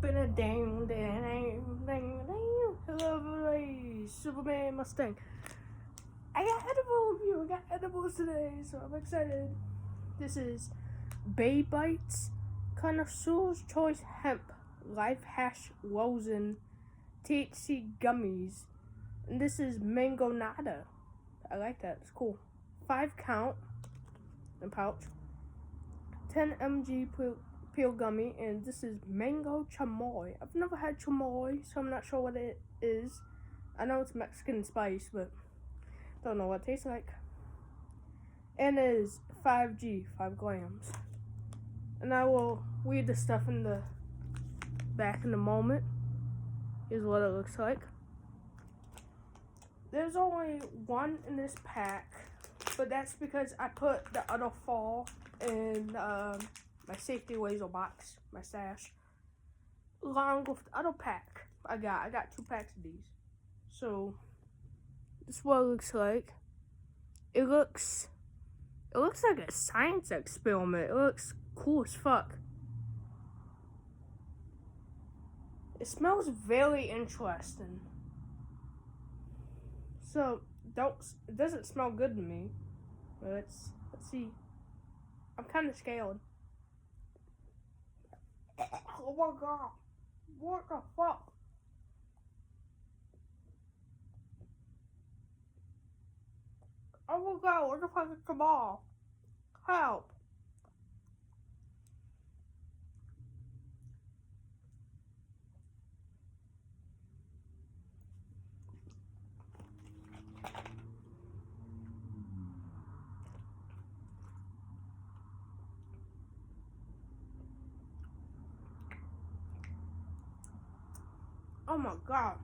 been a dang, dang, dang, dang, dang. Hello, everybody. Superman Mustang. I got edible review. I got edibles today, so I'm excited. This is Bay Bites Connoisseur's Choice Hemp Life Hash Rosin THC Gummies. And this is 𝓻𝓮𝓼. I like that. It's cool. 5 count in pouch. 10 mg peel gummy, and this is mango chamoy. I've never had chamoy, so I'm not sure what it is. I know it's Mexican spice, but don't know what it tastes like. And it is 5 grams. And I will read the stuff in the back in a moment. Here's what it looks like. There's only one in this pack, but that's because I put the other 4 in my safety laser box, my stash, along with the other pack I got 2 packs of these. So this is what it looks like. It looks like a science experiment. It looks cool as fuck. It smells very interesting. So it doesn't smell good to me. But let's see. I'm kind of scared. Oh my god. What the fuck? Oh my god, what the fuck is 𝓫𝓲𝓽𝓮? Help. Oh my god.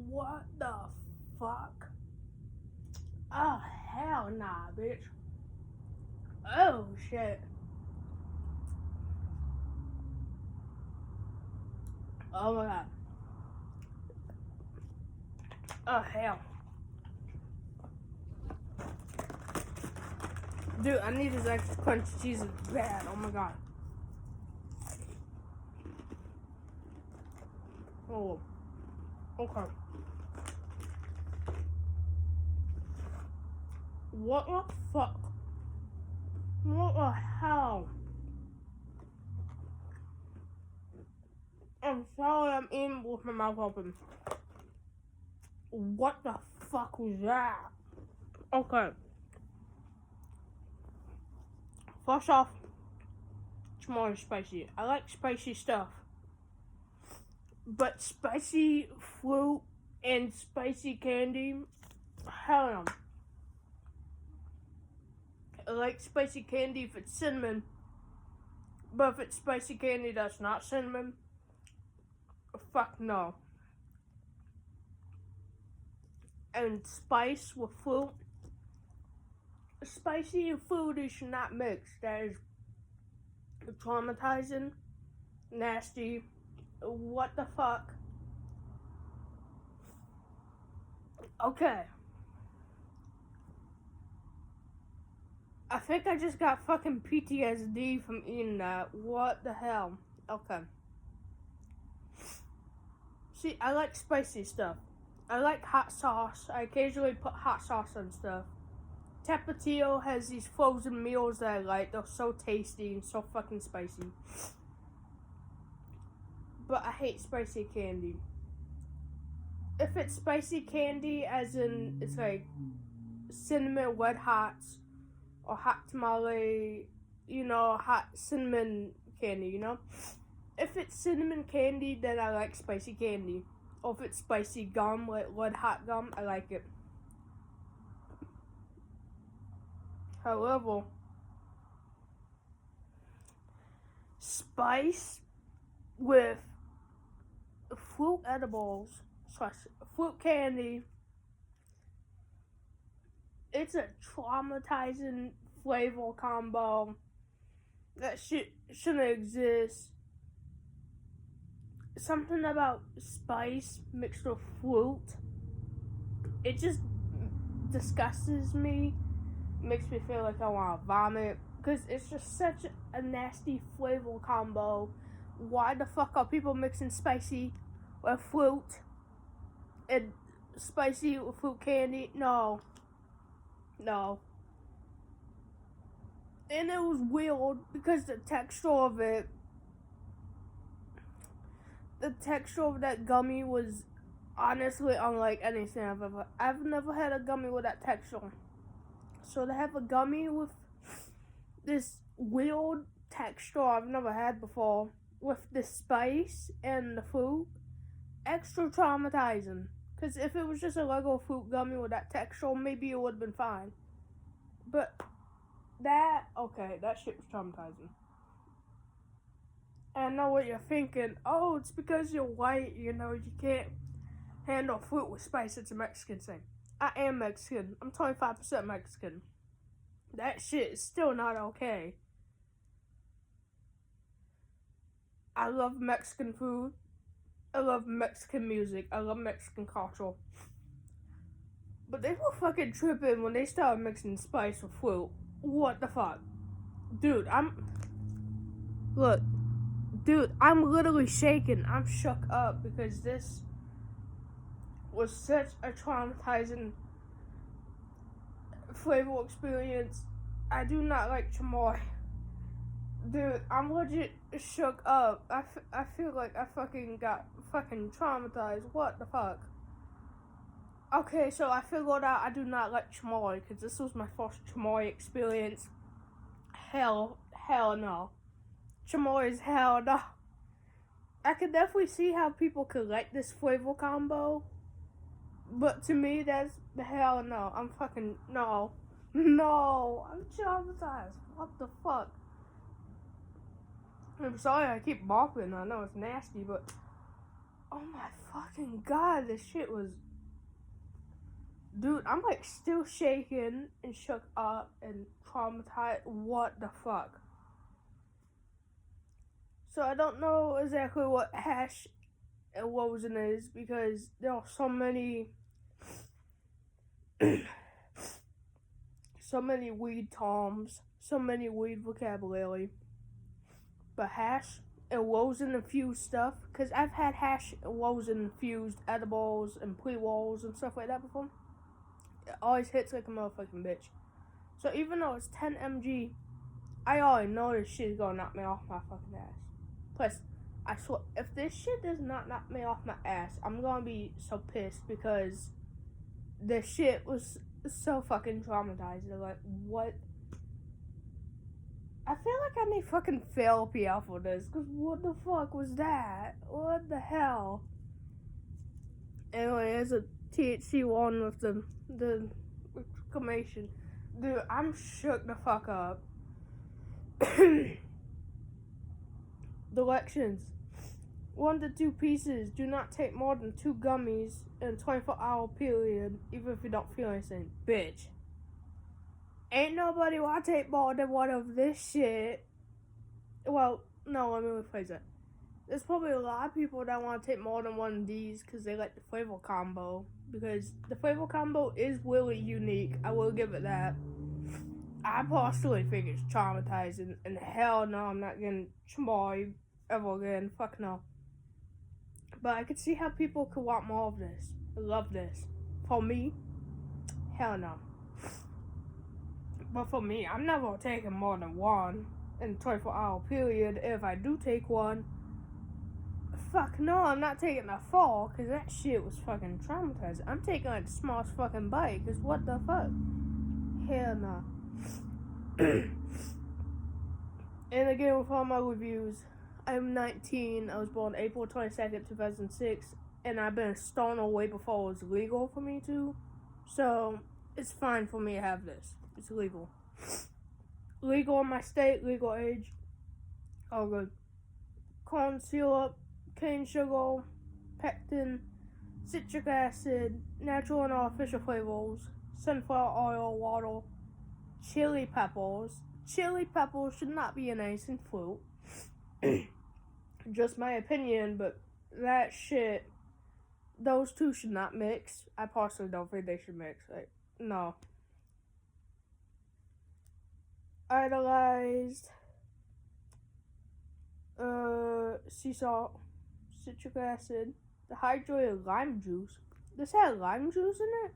What the fuck? Oh, hell nah, bitch. Oh, shit. Oh my god. Oh, hell. Dude, I need this extra crunchy cheese bad. Oh my god. Oh. Okay. What the fuck? What the hell? I'm sorry, I'm eating with my mouth open. What the fuck was that? Okay. First off, it's more spicy. I like spicy stuff. But spicy fruit and spicy candy, hell no. I like spicy candy if it's cinnamon. But if it's spicy candy that's not cinnamon, fuck no. and spice with fruit. Spicy and fruity should not mix. That is traumatizing, nasty. What the fuck? Okay. I think I just got fucking PTSD from eating that. What the hell? Okay. See, I like spicy stuff. I like hot sauce. I occasionally put hot sauce on stuff. Tapatio has these frozen meals that I like. They're so tasty and so fucking spicy. But I hate spicy candy. If it's spicy candy, as in it's like cinnamon red hots or hot tamale, hot cinnamon candy, If it's cinnamon candy, then I like spicy candy. Or if it's spicy gum, like red hot gum, I like it. However, spice with fruit edibles / fruit candy, it's a traumatizing flavor combo that shouldn't exist. Something about spice mixed with fruit, it just disgusts me. Makes me feel like I want to vomit because it's just such a nasty flavor combo. Why the fuck are people mixing spicy with fruit and spicy with fruit candy? No. And it was weird because the texture of that gummy was honestly unlike anything I've never had a gummy with that texture. So to have a gummy with this weird texture I've never had before, with the spice and the fruit, extra traumatizing. Because if it was just a Lego fruit gummy with that texture, maybe it would have been fine. But that shit was traumatizing. And I know what you're thinking. Oh, it's because you're white, you can't handle fruit with spice. It's a Mexican thing. I am Mexican. I'm 25% Mexican. That shit is still not okay. I love Mexican food. I love Mexican music. I love Mexican culture. But they were fucking tripping when they started mixing spice with fruit. What the fuck? Dude, I'm literally shaking. I'm shook up because this was such a traumatizing flavor experience. I do not like chamoy. Dude, I'm legit shook up. I feel like I fucking got fucking traumatized. What the fuck? Okay, so I figured out I do not like chamoy because this was my first chamoy experience. Hell no. Chamoy is hell no. I could definitely see how people could like this flavor combo. But to me, that's the hell no. I'm fucking, no. I'm traumatized. What the fuck? I'm sorry I keep barking. I know it's nasty, but oh my fucking god, this shit was... Dude, I'm like still shaking and shook up and traumatized. What the fuck? So I don't know exactly what Hash Rosin is because there are so many weed terms, so many weed vocabulary. But Hash and Rosin infused stuff, because I've had Hash and Rosin infused edibles and pre-rolls and stuff like that before. It always hits like a motherfucking bitch. So even though it's 10 mg, I already know this shit is gonna knock me off my fucking ass. Plus, I swear, if this shit does not knock me off my ass, I'm gonna be so pissed because this shit was so fucking traumatizing. Like, what? I feel like I need fucking therapy for this, because what the fuck was that? What the hell? Anyway, there's a THC one with the exclamation. Dude, I'm shook the fuck up. Directions. 1 to 2 pieces. Do not take more than 2 gummies in a 24-hour period, even if you don't feel anything. Bitch. Ain't nobody want to take more than one of this shit. Well, no, let me rephrase that. There's probably a lot of people that want to take more than one of these because they like the flavor combo. Because the flavor combo is really unique. I will give it that. I personally think it's traumatizing. And hell no, I'm not getting Chamoy ever again. Fuck no. But I could see how people could want more of this. I love this. For me, hell no. But for me, I'm never taking more than one in a 24-hour period. If I do take one, fuck no, I'm not taking a 4 because that shit was fucking traumatizing. I'm taking like the smallest fucking bite because what the fuck? Hell no. And again, with all my reviews, I'm 19. I was born April 22nd, 2006, and I've been a stoner way before it was legal for me to. So it's fine for me to have this. It's legal. Legal in my state, legal age. All good. Corn syrup, cane sugar, pectin, citric acid, natural and artificial flavors, sunflower oil, water, chili peppers. Chili peppers should not be in anything fruit. Just my opinion, but that shit, those two should not mix. I personally don't think they should mix. Like, no. Idolized, sea salt, citric acid, dehydrated lime juice. This had lime juice in it?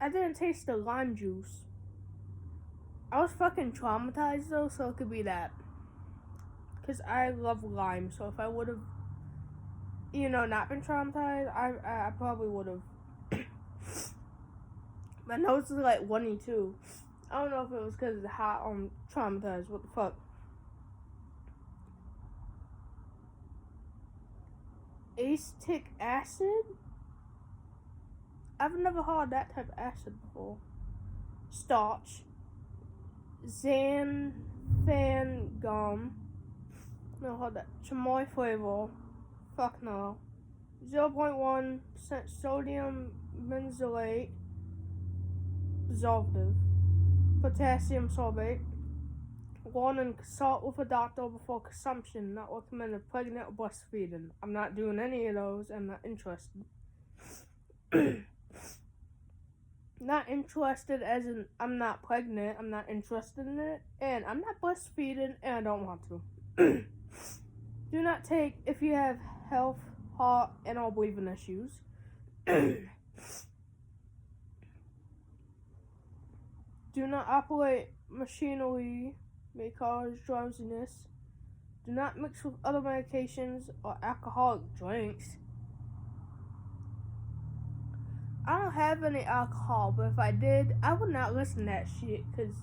I didn't taste the lime juice. I was fucking traumatized though, so it could be that. Because I love lime, so if I would have, not been traumatized, I probably would have. My nose is like runny too. I don't know if it was because of the hot or traumatized. What the fuck? Acetic acid? I've never heard that type of acid before. Starch. 𝓻𝓮𝓿𝓮. No, hold that. Chamoy flavor. Fuck no. 0.1% sodium benzoate. Dissolved. Potassium sorbate. Warning, consult with a doctor before consumption. Not recommended pregnant or breastfeeding. I'm not doing any of those. I'm not interested. Not interested as in I'm not pregnant. I'm not interested in it. And I'm not breastfeeding and I don't want to. Do not take if you have health, heart, and or breathing issues. Do not operate machinery, may cause drowsiness. Do not mix with other medications or alcoholic drinks. I don't have any alcohol, but if I did, I would not listen to that shit, because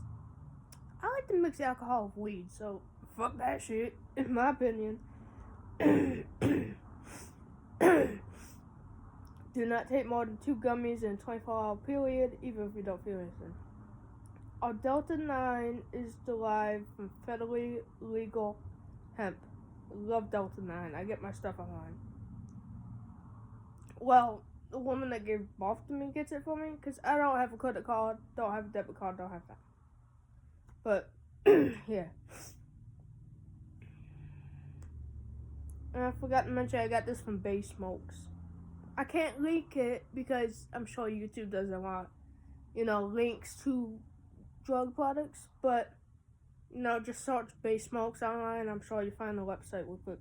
I like to mix alcohol with weed, so fuck that shit, in my opinion. Do not take more than 2 gummies in a 24-hour period, even if you don't feel anything. Our Delta-9 is derived from federally legal hemp. I love Delta-9. I get my stuff online. Well, the woman that gave birth to me gets it for me, because I don't have a credit card, don't have a debit card, don't have that. But, yeah. And I forgot to mention I got this from Bay Smokes. I can't link it because I'm sure YouTube doesn't want, links to drug products, but just search Bay Smokes online. I'm sure you find the website real quick.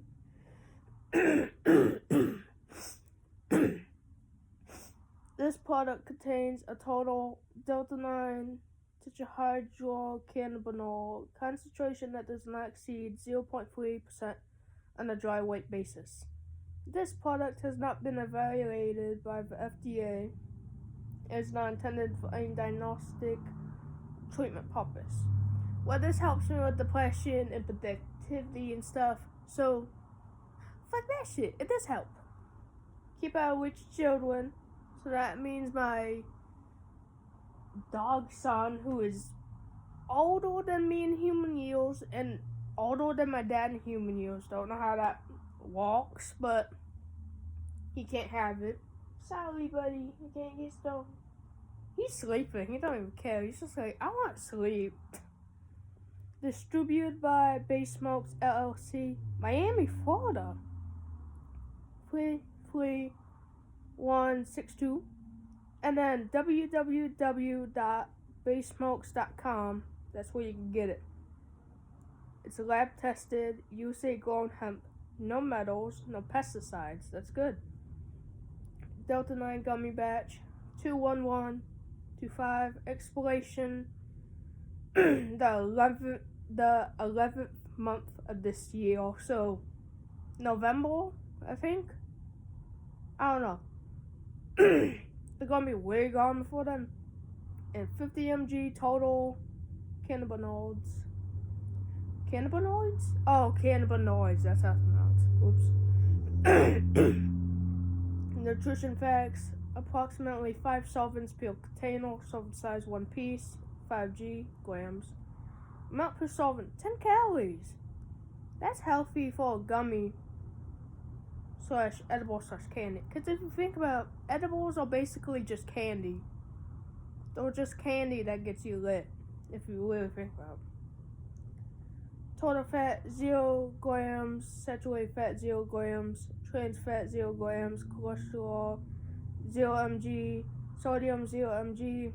This product contains a total Delta-9 tetrahydrocannabinol concentration that does not exceed 0.3% on a dry weight basis. This product has not been evaluated by the FDA and is not intended for any diagnostic treatment purpose. Well, this helps me with depression and productivity and stuff, so fuck that shit. It does help. Keep out with your children. So that means my dog son, who is older than me in human years and older than my dad in human years. Don't know how that walks, but he can't have it. Sorry, buddy, you can't get stoned. He's sleeping. He don't even care. He's just like, I want sleep. Distributed by Bay Smokes LLC, Miami, Florida. 𝓲𝓲𝓽𝓮𝓼. And then www.baysmokes.com. That's where you can get it. It's lab tested, USA grown hemp, no metals, no pesticides. That's good. 𝓻𝓸𝓼 gummy batch, 21125 expiration the 11th month of this year, so November, I think. I don't know. They're gonna be way gone before then. And 50 mg total cannabinoids. Cannabinoids? Oh, cannabinoids. That's how it's pronounced. Oops. Nutrition facts: approximately 5 solvents per container, solvent size 1 piece, 5 grams. Amount per solvent: 10 calories. That's healthy for a gummy / edible / candy. Because if you think about it, edibles are basically just candy. They're just candy that gets you lit, if you really think about it. Total fat 0 grams, saturated fat 0 grams, trans fat 0 grams, cholesterol 0 mg, sodium 0 mg,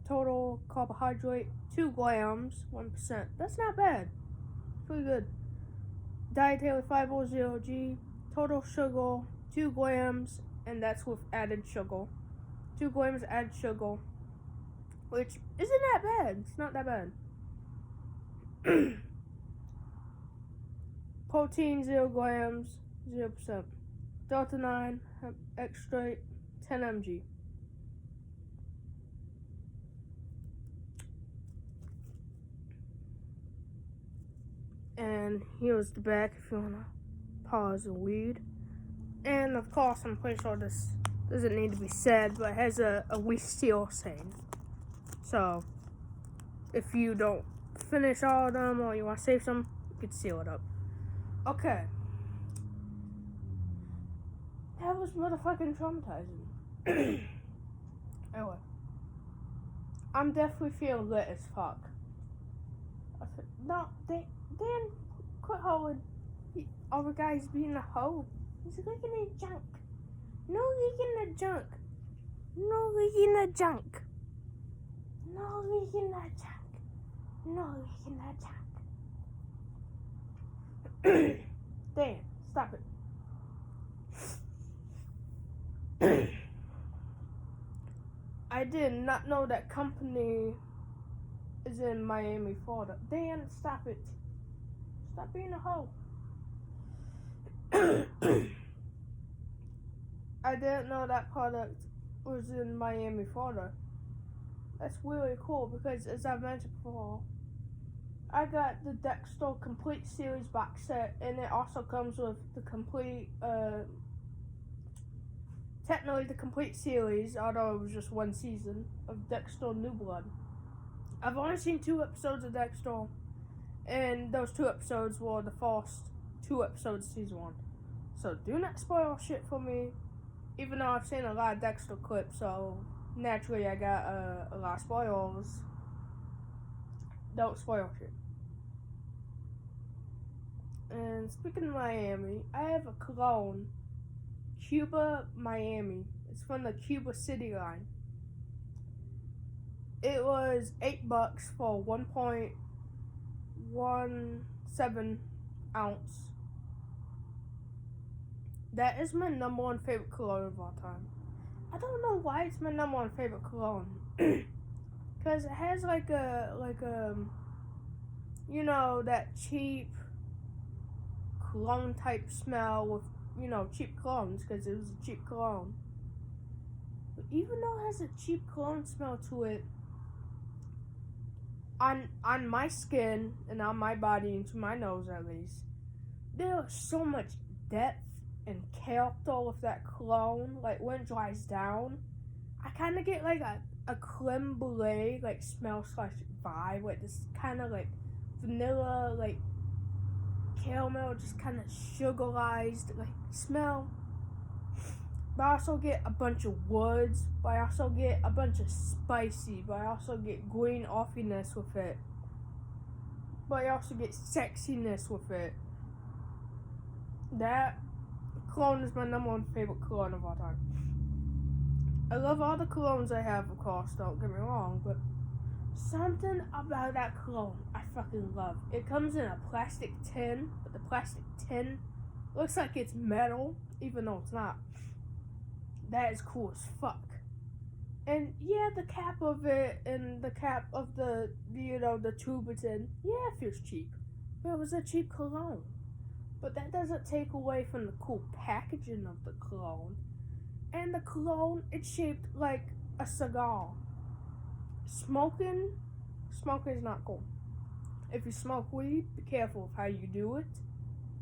total carbohydrate 2 grams, 1%. That's not bad. Pretty good. Dietary fiber 0 g, total sugar 2 grams, and that's with added sugar. 2 grams added sugar, which isn't that bad. It's not that bad. Protein 0 grams, 0%. 𝓻𝓸𝓼 extract 10 mg. And here's the back if you wanna pause and read. And of course, I'm pretty sure this doesn't need to be said, but it has a "we still" saying. So if you don't finish all of them or you want to save some, you can seal it up. Okay. That was motherfucking traumatizing. Anyway. I'm definitely feeling lit as fuck. No, Dan, quit holding. Other guy's being a hoe. He's licking the junk. No licking the junk. No licking the junk. No licking the junk. No licking the junk. Dan, stop it. I did not know that company is in Miami, Florida. Dan, stop it. Stop being a hoe. I didn't know that product was in Miami, Florida. That's really cool because, as I mentioned before, I got the 𝓫𝓲𝓽𝓮 Complete Series box set, and it also comes with the complete, technically the complete series, although it was just one season, of 𝓫𝓲 New Blood. I've only seen 2 episodes of 𝓫𝓲, and those 2 episodes were the first 2 episodes of season 1. So do not spoil shit for me, even though I've seen a lot of 𝓫𝓲 clips, so naturally I got a lot of spoilers. Don't spoil shit. And speaking of Miami, I have a cologne, Cuba Miami. It's from the Cuba City line. It was $8 for 1.17 ounce. That is my number 1 favorite cologne of all time. I don't know why it's my number 1 favorite cologne. Cause it has like a you know, that cheap cologne type smell with, you know, cheap colognes, because it was a cheap cologne. But even though it has a cheap cologne smell to it, on my skin and on my body and to my nose at least, there's so much depth and character with that cologne. Like when it dries down, I kind of get like a 𝓻𝓸𝓼𝓲 like smell / vibe, like this kind of like vanilla, like caramel, just kind of sugarized like smell. But I also get a bunch of woods, but I also get a bunch of spicy, but I also get green offiness with it. But I also get sexiness with it. That cologne is my #1 favorite cologne of all time. I love all the colognes I have, of course, don't get me wrong, but something about that cologne I fucking love. It comes in a plastic tin, but the plastic tin looks like it's metal, even though it's not. That is cool as fuck. And yeah, the cap of it and the cap of the tube it's in, yeah, it feels cheap. But it was a cheap cologne. But that doesn't take away from the cool packaging of the cologne. And the cologne, it's shaped like a cigar. Smoking is not cool. If you smoke weed, be careful of how you do it.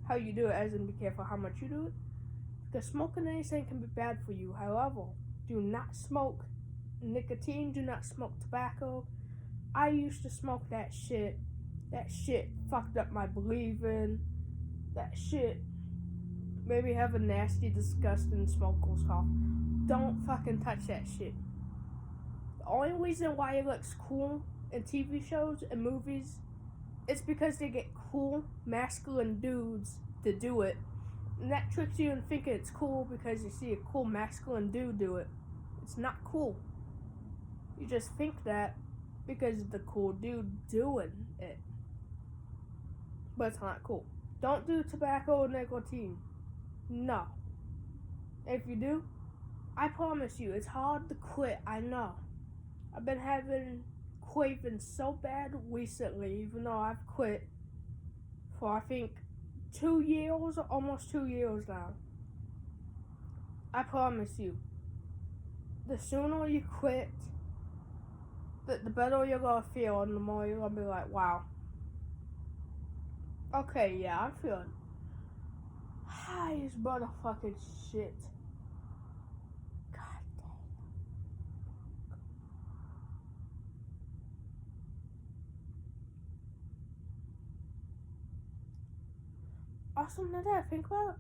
How you do it, as in be careful how much you do it. Because smoking anything can be bad for you. However, do not smoke nicotine, do not smoke tobacco. I used to smoke that shit. That shit fucked up my breathing. That shit made me have a nasty, disgusting smoker's cough. Don't fucking touch that shit. The only reason why it looks cool in TV shows and movies is because they get cool, masculine dudes to do it. And that tricks you into thinking it's cool because you see a cool, masculine dude do it. It's not cool. You just think that because of the cool dude doing it. But it's not cool. Don't do tobacco or nicotine. No. If you do, I promise you, it's hard to quit, I know. I've been having cravings so bad recently, even though I've quit for, I think, 2 years, almost 2 years now. I promise you, the sooner you quit, the better you're gonna feel, and the more you're gonna be like, wow. Okay, yeah, I'm feeling high as motherfucking shit. God damn. Also, now that I think about it,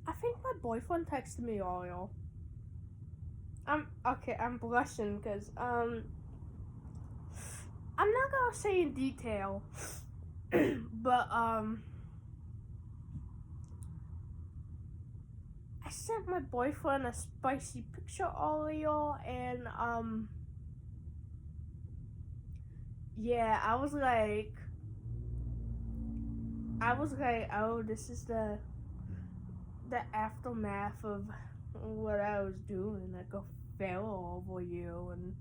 I think my boyfriend texted me earlier. I'm blushing because, I'm not gonna say in detail, but, I sent my boyfriend a spicy picture earlier, and, yeah, I was like, oh, this is the aftermath of what I was doing. Like, I fell over you, and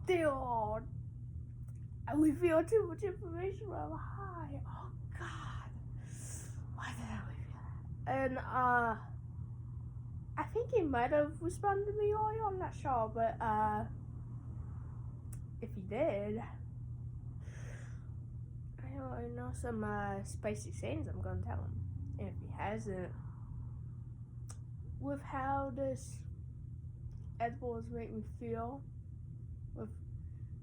dude, I reveal too much information when I'm high. Oh God, why did I reveal that? And I think he might have responded to me earlier. I'm not sure, but if he did, I know some spicy sayings I'm gonna tell him. And if he hasn't, with how this edible has made me feel, with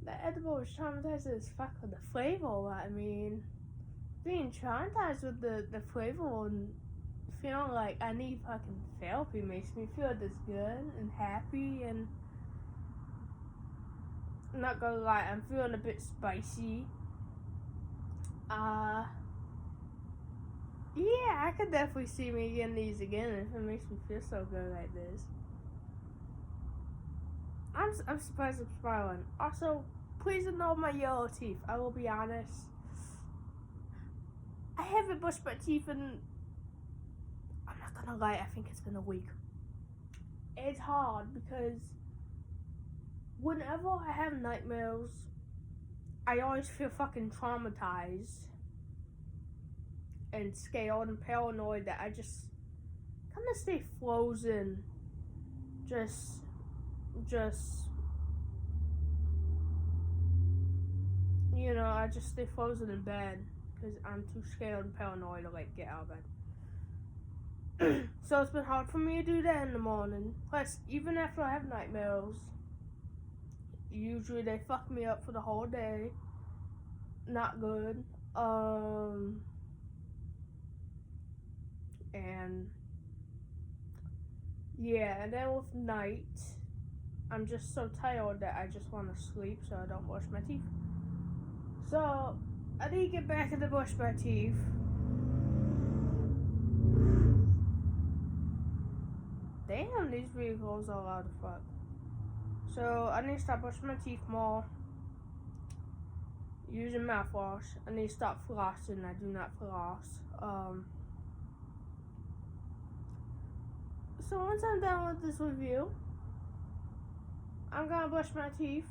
the edible is traumatized as fuck with the flavor. I mean, being traumatized with the flavor and feeling like I need fucking therapy makes me feel this good and happy, and I'm not gonna lie, I'm feeling a bit spicy. Yeah, I could definitely see me getting these again if it makes me feel so good like this. I'm surprised I'm smiling. Also, please ignore my yellow teeth. I will be honest. I haven't brushed my teeth and I'm not gonna lie, I think it's been a week. It's hard because whenever I have nightmares, I always feel fucking traumatized and scared and paranoid that I just kind of stay frozen. Just, you know, I just stay frozen in bed because I'm too scared and paranoid to, like, get out of bed. So it's been hard for me to do that in the morning. Plus, even after I have nightmares, usually they fuck me up for the whole day. Not good. And yeah, and then with night, I'm just so tired that I just want to sleep, so I don't brush my teeth. So I need to get back and brush my teeth. Damn, these vehicles are loud as fuck. So I need to stop brushing my teeth more. Using mouthwash. I need to stop flossing. I do not floss. So once I'm done with this review, I'm gonna brush my teeth.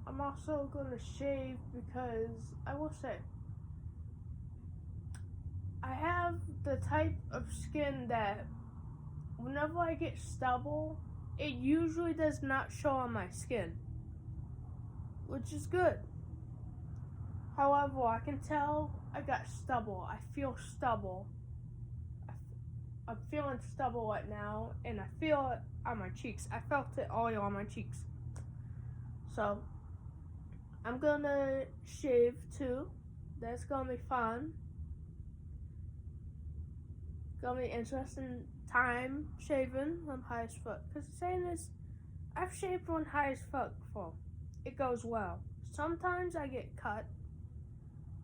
I'm also gonna shave because I will say I have the type of skin that whenever I get stubble, it usually does not show on my skin, which is good. However, I can tell I got stubble. I feel stubble. I'm feeling stubble right now, and I feel it on my cheeks. I felt it all on my cheeks. So, I'm gonna shave too. That's gonna be fun. Gonna be interesting time shaving when high as fuck. Because the saying is, I've shaved when high as fuck before. It goes well. Sometimes I get cut,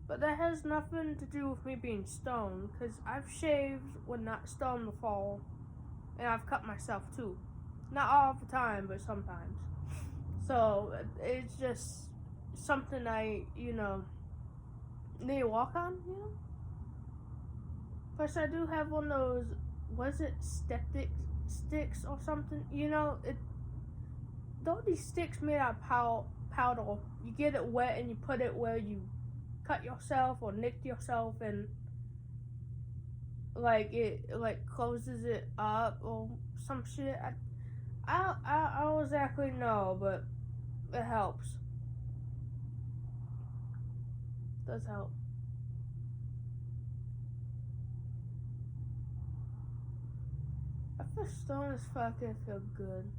but that has nothing to do with me being stoned, because I've shaved when not stoned before, and I've cut myself too. Not all the time, but sometimes. So, it's just something I, need to walk on, Plus, I do have one of those, was it septic sticks or something? Though these sticks made out of powder, you get it wet and you put it where you cut yourself or nicked yourself, and it closes it up or some shit. I don't exactly know, but it helps. It does help. I feel stoned as fuck and feel good.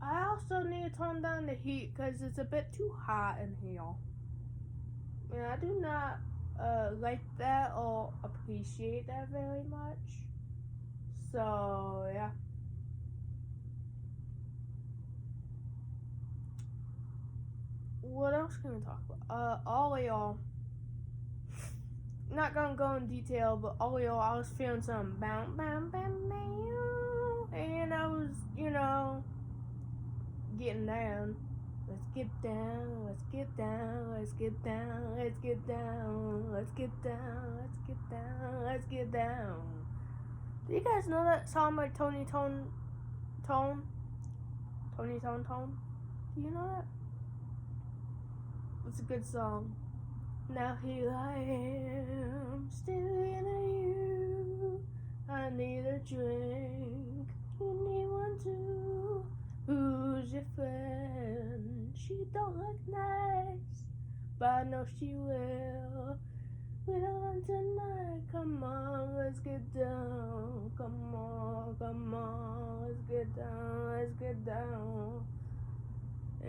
I also need to turn down the heat because it's a bit too hot in here. And I do not like that or appreciate that very much. So, yeah. What else can we talk about? Oleo. Not gonna go in detail, but Oleo, I was feeling some bam, bam, bam, bam. And I was, getting down. Let's get down, let's get down, let's get down, let's get down, let's get down, let's get down, let's get down. Do you guys know that song by Tony Tone? Do you know that? It's a good song. Now here I am, staring at you. I need a drink, you need one too. Who's your friend? She don't look nice, but I know she will. We don't want tonight, come on, let's get down. Come on, let's get down, let's get down.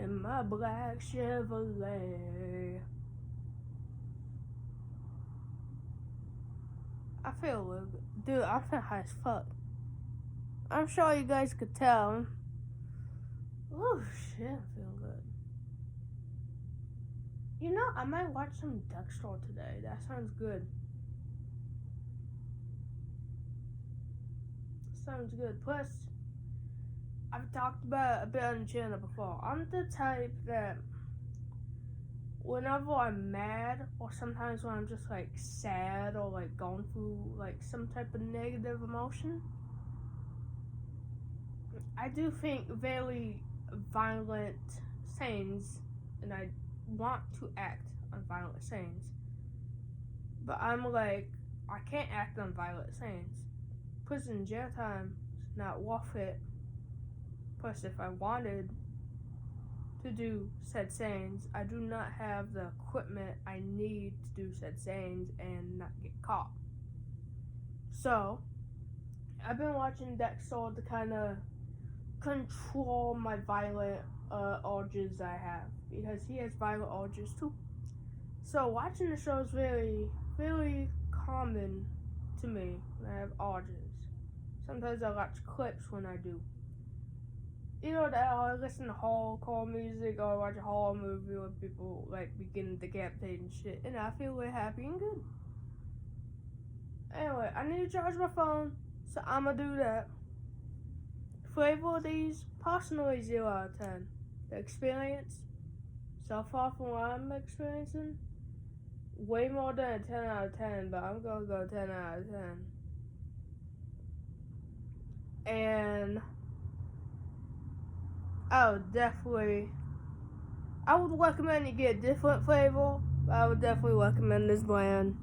In my black Chevrolet. I feel a little good. Dude, I feel high as fuck. I'm sure you guys could tell. Oh shit, I feel good. I might watch some Dexter today. That sounds good. Sounds good. Plus, I've talked about it a bit on the channel before. I'm the type that whenever I'm mad, or sometimes when I'm just sad or going through some type of negative emotion, I do think very violent sayings, and I want to act on violent sayings, but I'm I can't act on violent sayings. Prison jail time is not worth it. Plus, if I wanted to do said sayings. I do not have the equipment I need to do said sayings and not get caught. So, I've been watching Dexter to kind of control my violent urges I have, because he has violent urges too. So watching the show is very, very common to me when I have urges. Sometimes I watch clips when I do. You know that I listen to horrorcore music or watch a horror movie where people like begin to decapitate and shit, and I feel really happy and good. Anyway, I need to charge my phone, so I'ma do that. Flavor of these, personally 0 out of 10. The experience, so far from what I'm experiencing, way more than a 10 out of 10, but I'm gonna go 10 out of 10. And I would recommend you get a different flavor, but I would definitely recommend this brand.